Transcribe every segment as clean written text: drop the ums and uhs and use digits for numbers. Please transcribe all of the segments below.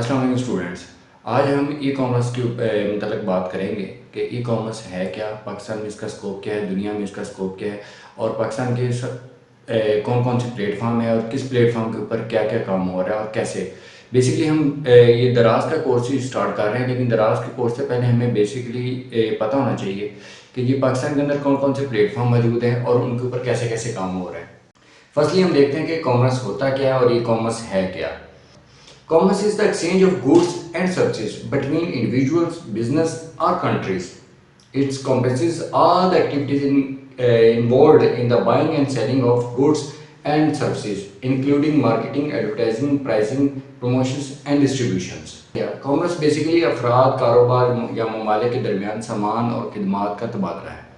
अस्सलाम वालेकुम स्टूडेंट्स। आज हम ई कॉमर्स के मतलब बात करेंगे कि ई कॉमर्स है क्या, पाकिस्तान में इसका स्कोप क्या है, दुनिया में इसका स्कोप क्या है और पाकिस्तान के कौन कौन से प्लेटफॉर्म है और किस प्लेटफॉर्म के ऊपर क्या क्या काम हो रहा है और कैसे। बेसिकली हम ये दराज का कोर्स ही स्टार्ट कर रहे हैं, लेकिन दराज के कोर्स से पहले हमें बेसिकली पता होना चाहिए कि ये पाकिस्तान के अंदर कौन कौन से प्लेटफॉर्म मौजूद हैं और उनके ऊपर कैसे कैसे काम हो रहा है। फर्स्टली हम देखते हैं कि कॉमर्स होता क्या है और ई कॉमर्स है क्या। Commerce is the exchange of goods and services between individuals, business, or countries. It encompasses all the activities involved in the buying and selling of goods and services, including marketing, advertising, pricing, promotions, and distributions. Yeah, commerce basically अफराद, कारोबार या ममालिक के दरमियान सामान और खिदमात का तबादला है।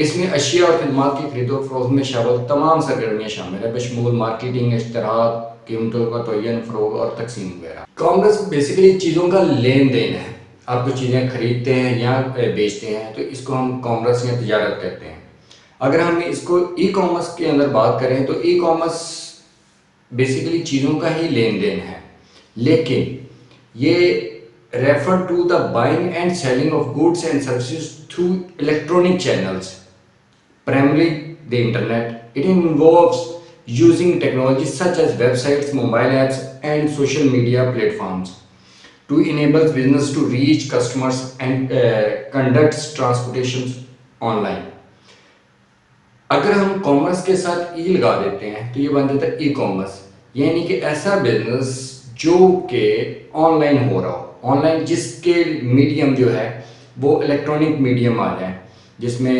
इसमें अशिया और खिदमात की खरीदो फरोख्त में शामिल तमाम सरगर्मियाँ शामिल है, बशमूल मार्केटिंग, इश्तराक, कीमतों का तयन, फ़रोग और तकसीम वगैरह। कॉमर्स बेसिकली चीज़ों का लेन देन है। आप कुछ चीज़ें खरीदते हैं या बेचते हैं तो इसको हम कॉमर्स या तजारत कहते हैं। अगर हम इसको ई कॉमर्स के अंदर बात करें तो ई कॉमर्स बेसिकली चीज़ों का ही लेन देन है, लेकिन ये refer to the buying and selling of goods and services through electronic channels, primarily the internet. It involves using technologies such as websites, mobile apps, and social media platforms to enable business to reach customers and conduct transportations online. अगर हम commerce के साथ ई लगा देते हैं तो ये बन जाता है ई कॉमर्स, यानी कि ऐसा बिजनेस जो कि ऑनलाइन हो रहा हो, ऑनलाइन जिसके मीडियम जो है वो इलेक्ट्रॉनिक मीडियम आ जाए, जिसमें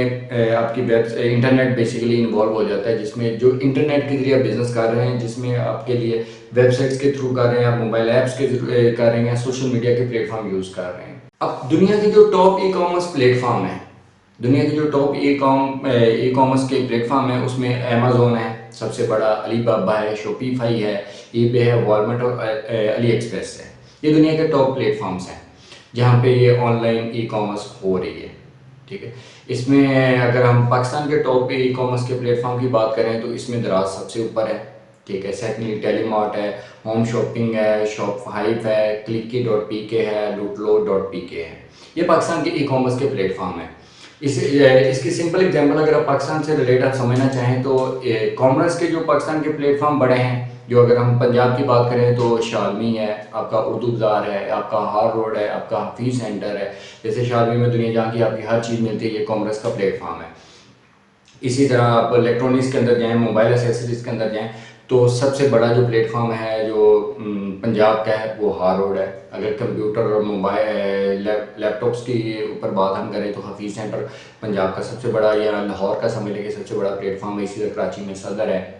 आपकी इंटरनेट बेसिकली इन्वॉल्व हो जाता है, जिसमें जो इंटरनेट के जरिए बिजनेस कर रहे हैं, जिसमें आपके लिए वेबसाइट्स के थ्रू कर रहे हैं, आप मोबाइल ऐप्स के कर रहे हैं, सोशल मीडिया के प्लेटफॉर्म यूज़ कर रहे हैं। अब दुनिया के जो टॉप ई कॉमर्स प्लेटफॉर्म है, दुनिया के जो टॉप ई कॉमर्स के प्लेटफॉर्म है उसमें अमेज़ोन है सबसे बड़ा, अलीबाबा है, शॉपिफाई है, ईबे है, वॉलमार्ट और अली एक्सप्रेस है। ये दुनिया के टॉप प्लेटफॉर्म्स हैं जहाँ पे ये ऑनलाइन ई कॉमर्स हो रही है। ठीक है, इसमें अगर हम पाकिस्तान के टॉप ई कॉमर्स के प्लेटफॉर्म की बात करें तो इसमें दराज सबसे ऊपर है। ठीक है, सेकंडली टेलीमार्ट है, होम शॉपिंग है, शॉप हाइप है, क्लिकी.pk है, लूटलो.pk है। ये पाकिस्तान के ई कॉमर्स के प्लेटफॉर्म है। इसकी सिंपल एग्जांपल अगर आप पाकिस्तान से रिलेट आप समझना चाहें तो कॉमर्स के जो पाकिस्तान के प्लेटफॉर्म बड़े हैं, जो अगर हम पंजाब की बात करें तो शालमी है, आपका उर्दू बाज़ार है, आपका हार रोड है, आपका हफीज़ सेंटर है। जैसे शालमी में दुनिया जहाँ की आपकी हर चीज़ मिलती है, ये कॉमर्स का प्लेटफॉर्म है। इसी तरह आप इलेक्ट्रॉनिक्स के अंदर जाएँ, मोबाइल एसेसरीज़ के अंदर जाएँ तो सबसे बड़ा जो प्लेटफॉर्म है जो पंजाब का है वो हार रोड है। अगर कंप्यूटर और मोबाइल लैपटॉप्स की ऊपर बात हम करें तो हफीज़ सेंटर पंजाब का सबसे बड़ा या लाहौर का समझ लें कि सबसे बड़ा प्लेटफॉर्म है। इसी तरह कराची में सदर है।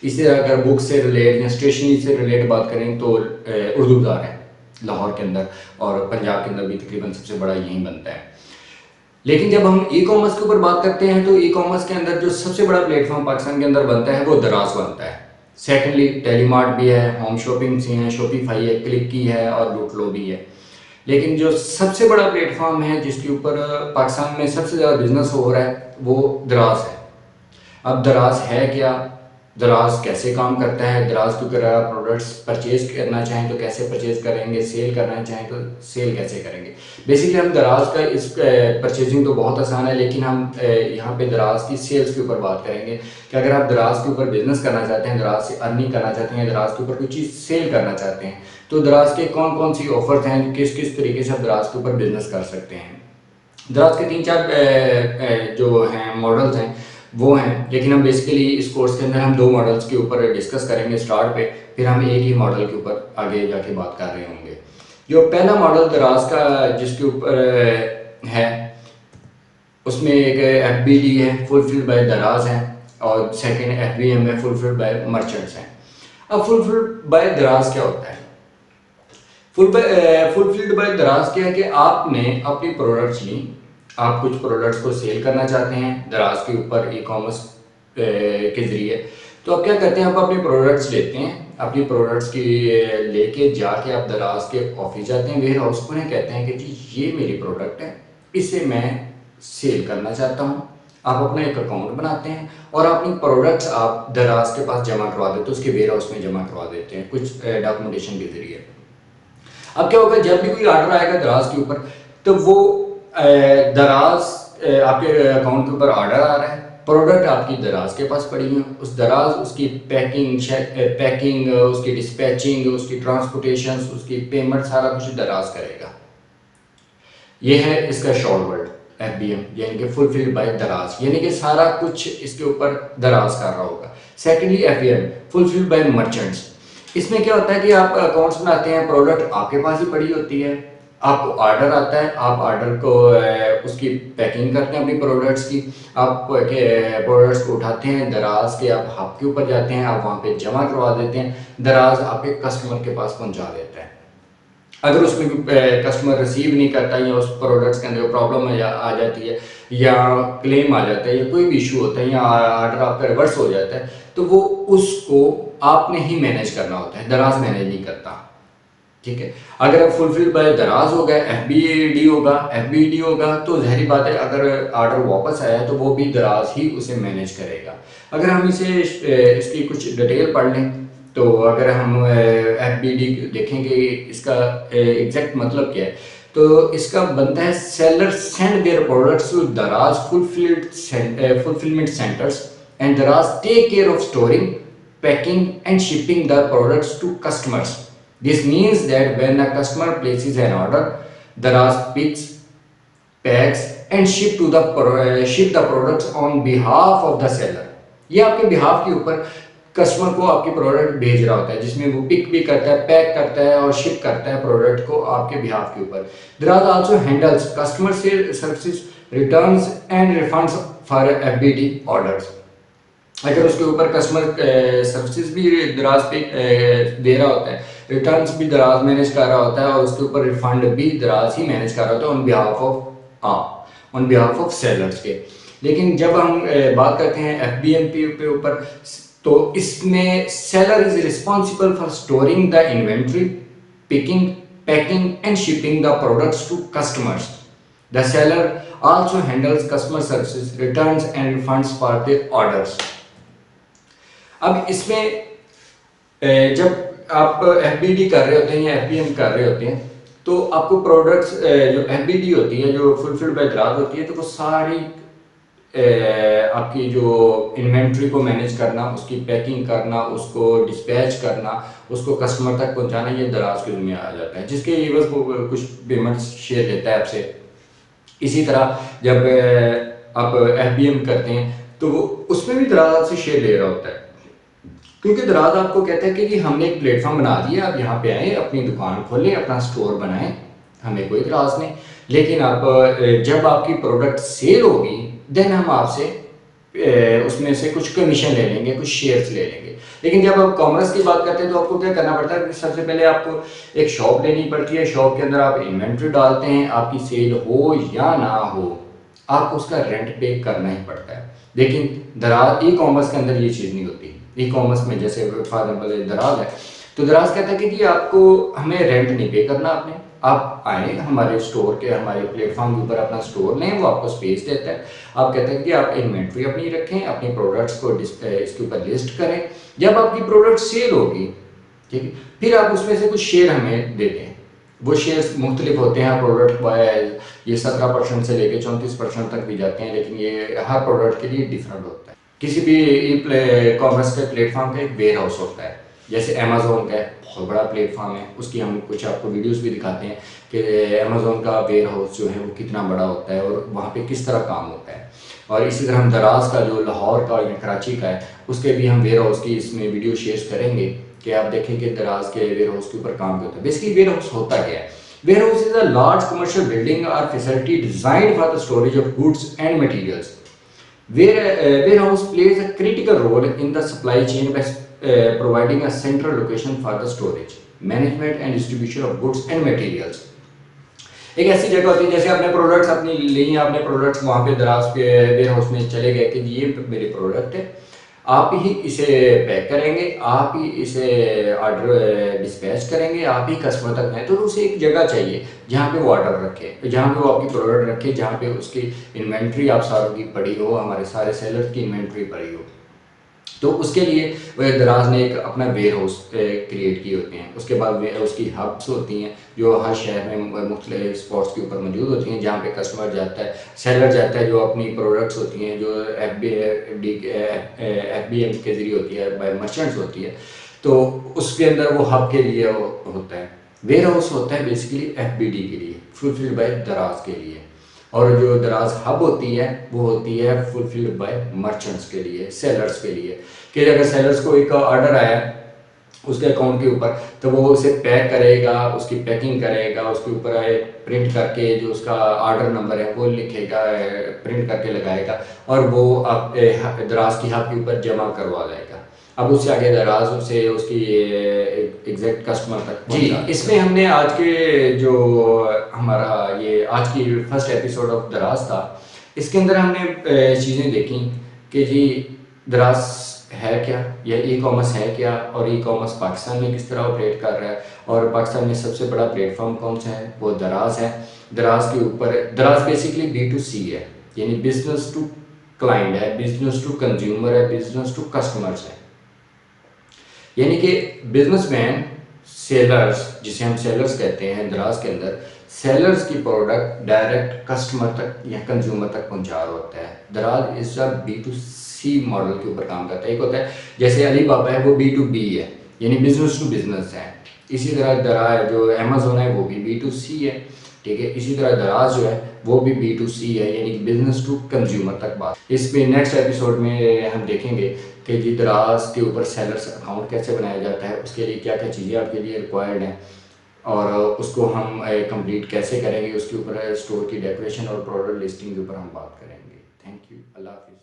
इसी तरह अगर बुक से रिलेट या स्टेशनरी से रिलेट बात करें तो उर्दू बाज़ार है लाहौर के अंदर, और पंजाब के अंदर भी तकरीबन सबसे बड़ा यही बनता है। लेकिन जब हम ई कॉमर्स के ऊपर बात करते हैं तो ई कॉमर्स के अंदर जो सबसे बड़ा प्लेटफॉर्म पाकिस्तान के अंदर बनता है वो दराज बनता है। सेकेंडली टेलीमार्ट भी है, होम शॉपिंग से हैं, शॉपिफाई है, क्लिकी है और लूटलो भी है। लेकिन जो सबसे बड़ा प्लेटफॉर्म है जिसके ऊपर पाकिस्तान में सबसे ज़्यादा बिजनेस हो रहा है वो दराज है। अब दराज है क्या, दराज कैसे काम करता है, दराज के ऊपर आप प्रोडक्ट्स परचेज करना चाहें तो कैसे परचेज करेंगे, सेल करना चाहें तो सेल कैसे करेंगे। बेसिकली हम दराज का इस परचेजिंग तो बहुत आसान है, लेकिन हम यहाँ पे दराज की सेल्स के ऊपर बात करेंगे कि अगर आप दराज के ऊपर बिजनेस करना चाहते हैं, दराज से अर्निंग करना चाहते हैं, दराज के ऊपर कोई चीज़ सेल करना चाहते हैं तो दराज के कौन कौन सी ऑफर्स हैं, किस किस तरीके से आप दराज के ऊपर बिजनेस कर सकते हैं। दराज के 3-4 जो हैं मॉडल्स हैं वो हैं, लेकिन हम बेसिकली इस कोर्स के अंदर हम 2 मॉडल्स के ऊपर डिस्कस करेंगे स्टार्ट पे, फिर हम एक ही मॉडल के ऊपर आगे जाके बात कर रहे होंगे। जो पहला मॉडल दराज का जिसके ऊपर है उसमें एक FBD है, फुलफिल्ड बाय दराज है, और सेकंड FBM है, फुलफिल्ड बाय मर्चेंट्स हैं। अब फुलफिल्ड बाय दराज क्या होता है? फुलफिल्ड बाय दराज क्या है कि आपने अपनी प्रोडक्ट्स ली, आप कुछ प्रोडक्ट्स को सेल करना चाहते हैं दराज के ऊपर ई कॉमर्स के ज़रिए, तो आप क्या करते हैं, आप अपने प्रोडक्ट्स लेते हैं, अपनी प्रोडक्ट्स की लेके जाके आप दराज के ऑफिस जाते हैं, वेयर हाउस को कहते हैं कि जी ये मेरी प्रोडक्ट है, इसे मैं सेल करना चाहता हूँ। आप अपना एक अकाउंट बनाते हैं और अपनी प्रोडक्ट्स आप दराज के पास जमा करवा देते हैं, उसके वेयर हाउस में जमा करवा देते हैं कुछ डॉक्यूमेंटेशन के ज़रिए। अब क्या होगा, जब भी कोई ऑर्डर आएगा दराज के ऊपर, तो वो दराज आपके अकाउंट के ऊपर ऑर्डर आ रहा है, प्रोडक्ट आपकी दराज के पास पड़ी है, उस दराज उसकी पैकिंग उसकी डिस्पैचिंग, उसकी ट्रांसपोर्टेशन, उसकी पेमेंट, सारा कुछ दराज करेगा। ये है इसका शॉर्ट वर्ड FBM, यानी कि फुलफिल्ड बाय दराज, यानी कि सारा कुछ इसके ऊपर दराज कर रहा होगा। Secondly FAM, fulfilled by merchants. इसमें क्या होता है कि आप अकाउंट्स बनाते हैं, प्रोडक्ट आपके पास ही पड़ी होती है, आपको ऑर्डर आता है, आप ऑर्डर को उसकी पैकिंग करते हैं अपनी प्रोडक्ट्स की, आप प्रोडक्ट्स को उठाते हैं दराज के, आप हब के ऊपर जाते हैं, आप वहाँ पे जमा करवा देते हैं, दराज आपके कस्टमर के पास पहुँचा देता है। अगर उसमें कस्टमर रिसीव नहीं करता या उस प्रोडक्ट्स के अंदर प्रॉब्लम आ जाती है या क्लेम आ जाता है या कोई भी इशू होता है या ऑर्डर आपका रिवर्स हो जाता है, तो वो उसको आपने ही मैनेज करना होता है, दराज मैनेज नहीं करता। ठीक है, अगर फुलफिल बाय दराज होगा, FBD होगा तो जहरी बात है, अगर ऑर्डर वापस आया तो वो भी दराज ही उसे मैनेज करेगा। अगर हम इसे इसकी कुछ डिटेल पढ़ लें, तो अगर हम FBD देखेंगे इसका एग्जैक्ट मतलब क्या है, तो इसका बनता है seller send their products to Daraz fulfilment centres and Daraz take care of storing, packing and shipping the products to customers. This means that when a customer places an order, Daraz picks, packs and ship the products on behalf of the seller. ये आपके behalf के ऊपर customer को आपके product भेज रहा होता है, जिसमें वो पिक भी करता है, पैक करता है और शिप करता है प्रोडक्ट को आपके बिहाफ के ऊपर। दराज also handles customer services, returns and refunds for FBD orders. अगर उसके ऊपर कस्टमर सर्विसेज भी दराज पे दे रहा होता है, रिटर्न्स भी दराज मैनेज कर रहा होता है और उसके ऊपर रिफंड भी दराज ही मैनेज कर रहा होता है ऑन बिहाफ ऑफ सेलर्स के। लेकिन जब हम बात करते हैं FBM पे ऊपर, तो इसमें seller is responsible for storing the inventory, picking, packing and shipping the products to customers. The seller also handles customer services, returns and refunds for the orders. अब इसमें जब आप FBD कर रहे होते हैं या FBM कर रहे होते हैं, तो आपको प्रोडक्ट्स जो FBD होती है, जो फुलफिल्ड बाय दराज होती है, तो वो सारी आपकी जो इन्वेंट्री को मैनेज करना, उसकी पैकिंग करना, उसको डिस्पैच करना, उसको कस्टमर तक पहुंचाना, ये दराज के जिम्मे आ जाता है, जिसके एवज वो कुछ पेमेंट्स शेयर लेता है आपसे। इसी तरह जब आप FBM करते हैं तो वो उसमें भी दराज आपसे शेयर ले रहा होता है, क्योंकि दराज आपको कहता है कि जी हमने एक प्लेटफॉर्म बना दिया, आप यहाँ पे आए, अपनी दुकान खोलें, अपना स्टोर बनाएं, हमें कोई इतराज़ नहीं, लेकिन आप जब आपकी प्रोडक्ट सेल होगी देन हम आपसे उसमें से कुछ कमीशन ले लेंगे, कुछ शेयर्स ले लेंगे। लेकिन जब आप कॉमर्स की बात करते हैं तो आपको क्या करना पड़ता है, सबसे पहले आपको एक शॉप लेनी पड़ती है, शॉप के अंदर आप इन्वेंट्री डालते हैं, आपकी सेल हो या ना हो आपको उसका रेंट पे करना ही पड़ता है। लेकिन दराज ई कॉमर्स के अंदर ये चीज़ नहीं होती। ई कॉमर्स में जैसे फॉर एग्जाम्पल दराज है, तो दराज कहता है कि जी आपको हमें रेंट नहीं पे करना, आपने आप आए हमारे स्टोर के, हमारे प्लेटफॉर्म के ऊपर अपना स्टोर लें, वो आपको स्पेस देता है। आप कहते हैं कि आप इन्वेंट्री अपनी रखें, अपने प्रोडक्ट्स को इसके ऊपर लिस्ट करें, जब आपकी प्रोडक्ट सेल होगी, ठीक है, फिर आप उसमें से कुछ शेयर हमें देते हैं। वो शेयर्स मुख्तलिफ होते हैं प्रोडक्ट वाइज, ये 17% से लेकर 34% तक भी जाते हैं, लेकिन ये हर प्रोडक्ट के लिए डिफरेंट होता है। किसी भी ई कॉमर्स के प्लेटफॉर्म का एक वेयर हाउस होता है, जैसे अमेजोन का बहुत बड़ा प्लेटफॉर्म है, उसकी हम कुछ आपको वीडियोस भी दिखाते हैं कि अमेजोन का वेयर हाउस जो है वो कितना बड़ा होता है और वहाँ पे किस तरह काम होता है। और इसी तरह हम दराज का जो लाहौर का या कराची का है, उसके भी हम वेयर हाउस की इसमें वीडियो शेयर करेंगे कि आप देखें कि दराज के वेयर हाउस के ऊपर काम होता है। बेसिकली वेयर हाउस होता क्या है? Warehouse is a large commercial building और facility designed for the storage of goods and materials. Warehouse plays a critical role in the supply chain by providing a central location for the storage, management and distribution of goods and materials. एक ऐसी जगह होती है जैसे आपने products अपनी ली, आपने products वहाँ पे दराज के वेयर हाउस में चले गए कि ये मेरे प्रोडक्ट है, आप ही इसे पैक करेंगे, आप ही इसे ऑर्डर डिस्पैच करेंगे, आप ही कस्टमर तक हैं, तो उसे एक जगह चाहिए जहाँ पे वो ऑर्डर रखे, जहाँ पे वो आपकी प्रोडक्ट रखे, जहाँ पे उसकी इन्वेंट्री आप सारों की पड़ी हो, हमारे सारे सेलर की इन्वेंट्री पड़ी हो। तो उसके लिए वह दराज ने एक अपना वेयर हाउस क्रिएट किए होते हैं। उसके बाद उसकी हब्स होती हैं जो हर शहर में मुख्तलिफ स्पॉट्स के ऊपर मौजूद होती हैं, जहाँ पे कस्टमर जाता है, सेलर जाता है, जो अपनी प्रोडक्ट्स होती हैं जो FBM के ज़रिए होती है, बाय मर्चेंट्स होती है, तो उसके अंदर वो हब के लिए होता है। वेयर हाउस होता है बेसिकली FBD के लिए, फुलफिल्ड बाय दराज के लिए। और जो दराज हब होती है वो होती है फुलफिल्ड बाय मर्चेंट्स के लिए, सेलर्स के लिए, कि अगर सेलर्स को एक ऑर्डर आया उसके अकाउंट के ऊपर, तो वो उसे पैक करेगा, उसकी पैकिंग करेगा, उसके ऊपर प्रिंट करके जो उसका ऑर्डर नंबर है वो लिखेगा, प्रिंट करके लगाएगा, और वो आप दराज की हब के ऊपर जमा करवा देगा। अब उससे आगे दराज उसे उसकी एग्जैक्ट कस्टमर तक जी। इसमें हमने आज के जो हमारा ये आज की फर्स्ट एपिसोड ऑफ दराज था, इसके अंदर हमने चीज़ें देखी कि जी दराज है क्या, या ई कॉमर्स है क्या, और ई कॉमर्स पाकिस्तान में किस तरह ऑपरेट कर रहा है, और पाकिस्तान में सबसे बड़ा प्लेटफॉर्म कौन सा है, वो दराज है। दराज के ऊपर दराज बेसिकली B2C है, यानी बिजनेस टू क्लाइंट है, बिजनेस टू कंज्यूमर है, बिजनेस टू कस्टमर्स है। यानी कि बिजनेसमैन सेलर्स, जिसे हम सेलर्स कहते हैं दराज के अंदर, सेलर्स की प्रोडक्ट डायरेक्ट कस्टमर तक या कंज्यूमर तक पहुंचा रहा होता है। दराज इस B2C मॉडल के ऊपर काम करता है। एक होता है जैसे अली बाबा है वो B2B है, यानी बिजनेस टू बिजनेस है। इसी तरह दराज जो अमेजोन है वो भी B2C है, ठीक है। इसी तरह दराज जो है वो भी B2C है, यानी बिजनेस टू कंज्यूमर तक बात। इसमें नेक्स्ट एपिसोड में हम देखेंगे कि जी दराज के ऊपर सेलर्स अकाउंट कैसे बनाया जाता है, उसके लिए क्या क्या चीज़ें आपके लिए रिक्वायर्ड हैं, और उसको हम कंप्लीट कैसे करेंगे, उसके ऊपर स्टोर की डेकोरेशन और प्रोडक्ट लिस्टिंग के ऊपर हम बात करेंगे। थैंक यू, अल्लाह हाफिज़।